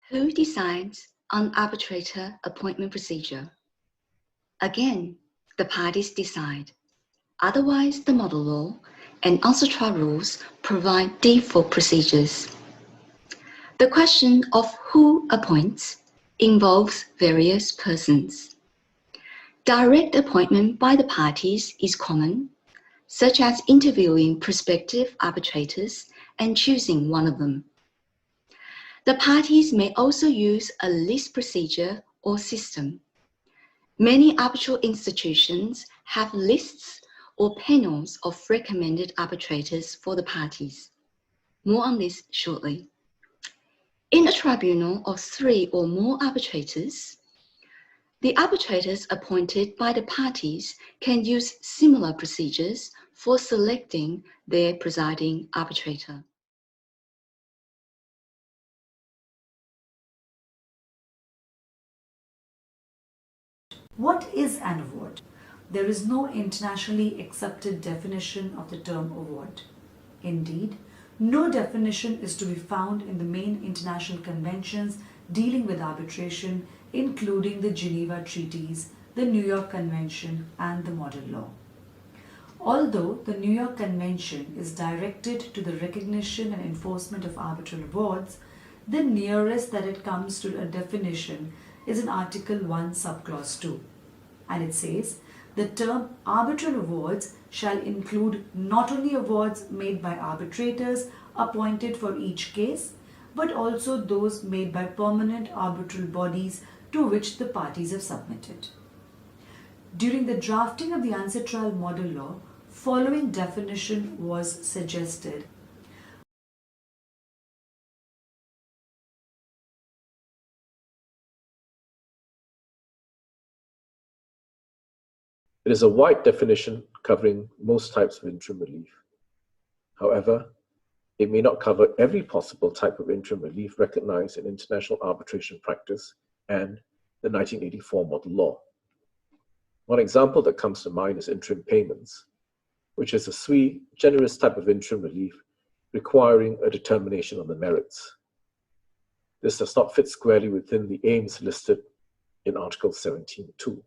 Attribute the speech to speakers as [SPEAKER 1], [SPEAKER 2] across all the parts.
[SPEAKER 1] Who decides on arbitrator appointment procedure? Again, the parties decide. Otherwise, the model law and arbitral rules provide default procedures. The question of who appoints involves various persons. Direct appointment by the parties is common, such as interviewing prospective arbitrators and choosing one of them. The parties may also use a list procedure or system. Many arbitral institutions have lists or panels of recommended arbitrators for the parties. More on this shortly. In a tribunal of 3 or more arbitrators, the arbitrators appointed by the parties can use similar procedures for selecting their presiding arbitrator.
[SPEAKER 2] What is an award? There is no internationally accepted definition of the term award. Indeed, no definition is to be found in the main international conventions dealing with arbitration, including the Geneva Treaties, the New York Convention, and the Model Law. Although the New York Convention is directed to the recognition and enforcement of arbitral awards, the nearest that it comes to a definition is in Article 1, Subclause 2. And it says, the term arbitral awards shall include not only awards made by arbitrators appointed for each case, but also those made by permanent arbitral bodies to which the parties have submitted. During the drafting of the ancestral model law, following definition was suggested.
[SPEAKER 3] It is a wide definition covering most types of interim relief. However, it may not cover every possible type of interim relief recognized in international arbitration practice and the 1984 model law. One example that comes to mind is interim payments, which is a sui generis type of interim relief requiring a determination on the merits. This does not fit squarely within the aims listed in Article 17.2.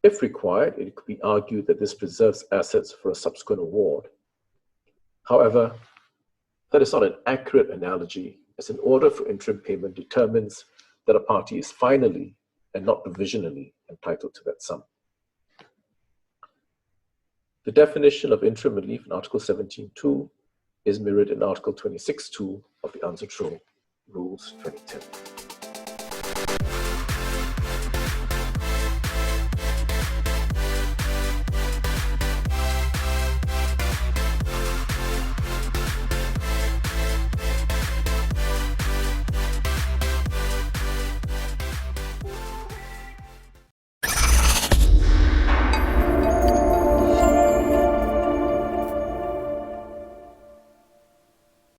[SPEAKER 3] If required, it could be argued that this preserves assets for a subsequent award. However, that is not an accurate analogy, as an order for interim payment determines that a party is finally and not provisionally entitled to that sum. The definition of interim relief in Article 17.2 is mirrored in Article 26.2 of the Arbitration Rules 2010.